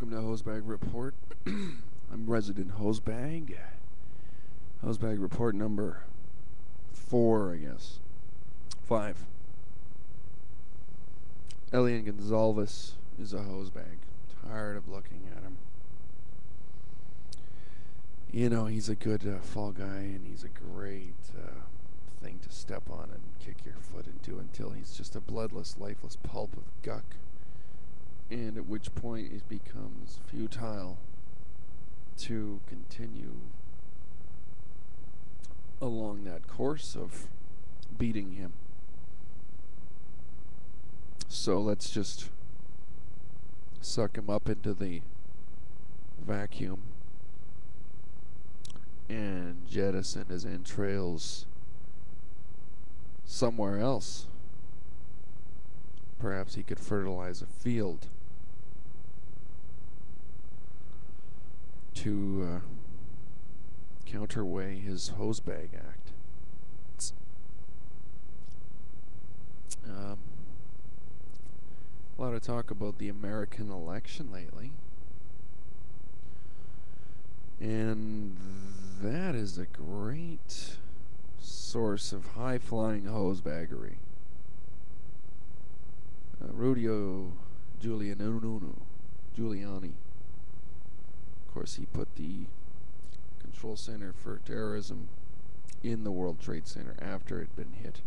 Welcome to Hosebag Report. I'm Resident Hosebag. Hosebag Report number 4, I guess. 5. Elian Gonzalez is a hosebag. Tired of looking at him. You know, he's a good fall guy, and he's a great thing to step on and kick your foot into until he's just a bloodless, lifeless pulp of guck. And at which point it becomes futile to continue along that course of beating him. So let's just suck him up into the vacuum and jettison his entrails somewhere else. Perhaps he could fertilize a field to counterweigh his hosebag act. A lot of talk about the American election lately, and that is a great source of high-flying hosebaggery. Rudio Giuliani. Of course, he put the Control Center for Terrorism in the World Trade Center after it had been hit.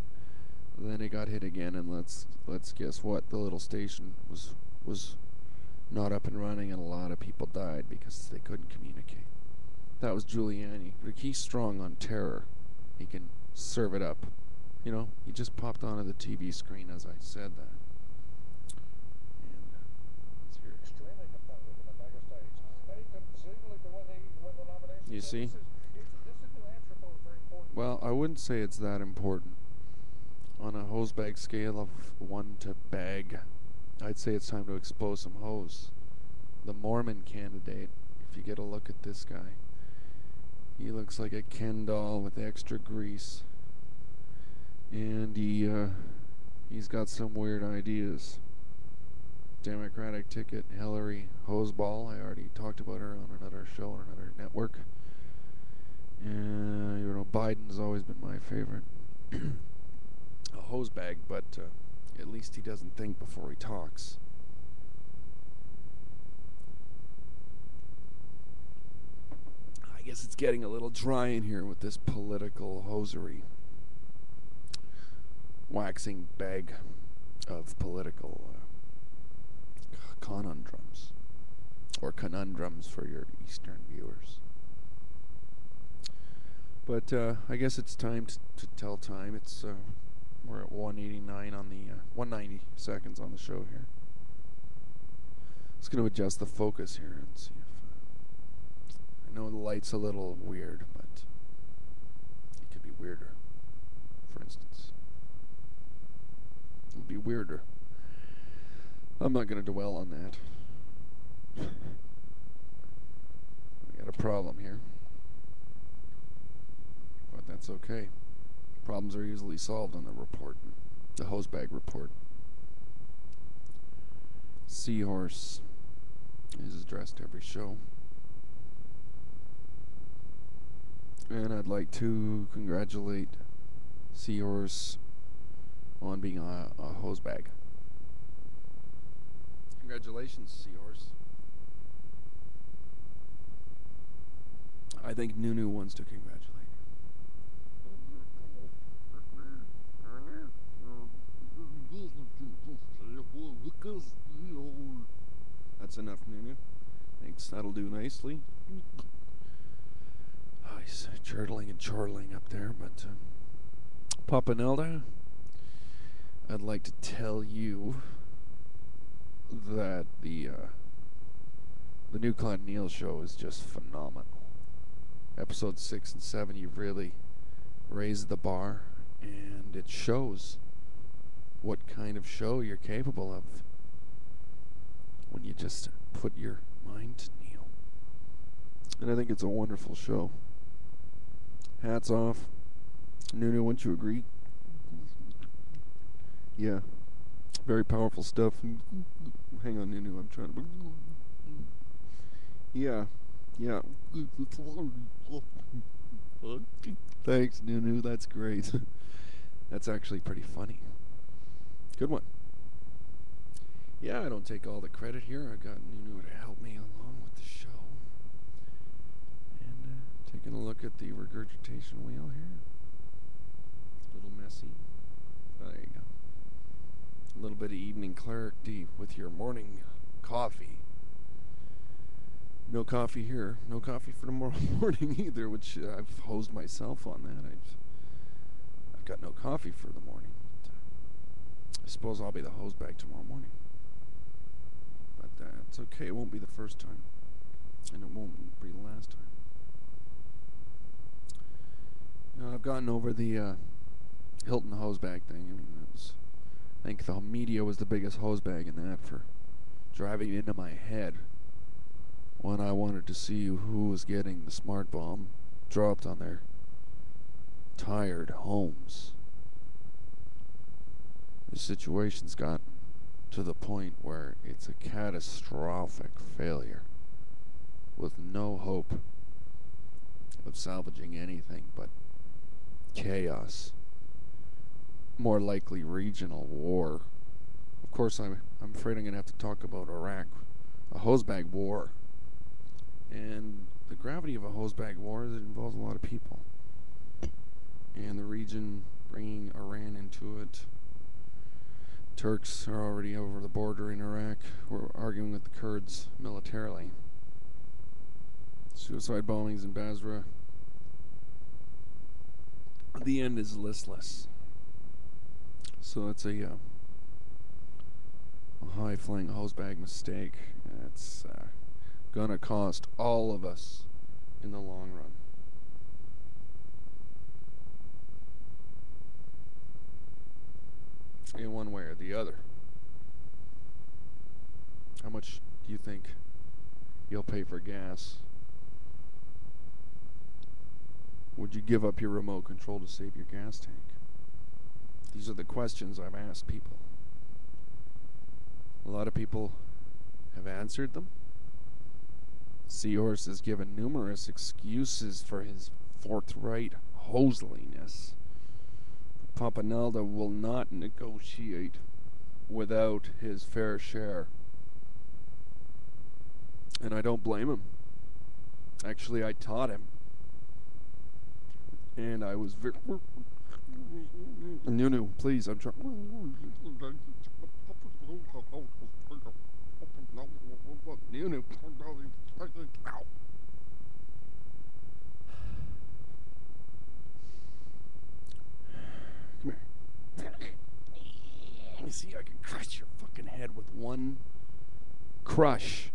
Then it got hit again, and let's guess what? The little station was not up and running, and a lot of people died because they couldn't communicate. That was Giuliani. But he's strong on terror. He can serve it up. You know, he just popped onto the TV screen as I said that. You see? Well, I wouldn't say it's that important. On a hosebag scale of 1 to bag, I'd say it's time to expose some hose. The Mormon candidate, if you get a look at this guy, he looks like a Ken doll with extra grease. And he's got some weird ideas. Democratic ticket, Hillary Hoseball. I already talked about her on another show on another network. You know, Biden's always been my favorite. A hosebag, but at least he doesn't think before he talks. I guess it's getting a little dry in here with this political hosiery. Waxing bag of political conundrums. Or conundrums for your Eastern viewers. But I guess it's time to tell time. It's we're at 189 on the 190 seconds on the show here. Just going to adjust the focus here and see if I know the light's a little weird, but it could be weirder. For instance, it would be weirder. I'm not going to dwell on that. We got a problem here. But that's okay. Problems are easily solved on the report. The hosebag report. Seahorse is addressed every show. And I'd like to congratulate Seahorse on being a hosebag. Congratulations, Seahorse. I think Nunu wants to congratulate. That's enough, Nunu. Thanks, that'll do nicely. Oh, he's chortling and chortling up there, but Papa Nelda, I'd like to tell you that the new Claude Neal show is just phenomenal. Episode 6 and 7, you've really raised the bar, and it shows what kind of show you're capable of when you just put your mind to Neil. And I think it's a wonderful show. Hats off. Nunu, wouldn't you agree? Yeah. Very powerful stuff. Hang on, Nunu, I'm trying to... Yeah. Yeah. Thanks, Nunu. That's great. That's actually pretty funny. Good one. Yeah, I don't take all the credit here. I got Nunu to help me along with the show. And taking a look at the regurgitation wheel here. A little messy. There you go. A little bit of evening clarity with your morning coffee. No coffee here. No coffee for tomorrow morning either, which I've hosed myself on that. I've got no coffee for the morning. But, I suppose I'll be the hose bag tomorrow morning. But it's okay. It won't be the first time. And it won't be the last time. I've gotten over the Hilton hose bag thing. I mean, I think the media was the biggest hose bag in that for driving into my head when I wanted to see who was getting the smart bomb dropped on their tired homes. The situation's gotten to the point where it's a catastrophic failure with no hope of salvaging anything but chaos. More likely regional war. Of course, I'm afraid I'm going to have to talk about Iraq, a hosebag war. And the gravity of a hosebag war is it involves a lot of people. And the region bringing Iran into it. Turks are already over the border in Iraq. We're arguing with the Kurds militarily. Suicide bombings in Basra. The end is listless. So it's a high-flying hosebag mistake. It's gonna cost all of us in the long run. In one way or the other. How much do you think you'll pay for gas? Would you give up your remote control to save your gas tank? These are the questions I've asked people. A lot of people have answered them. Seahorse has given numerous excuses for his forthright hoseliness. Papanalda will not negotiate without his fair share. And I don't blame him. Actually, I taught him. And I was very... Nunu, please, I'm trying... Nunu. Come here. Let me see, I can crush your fucking head with one crush.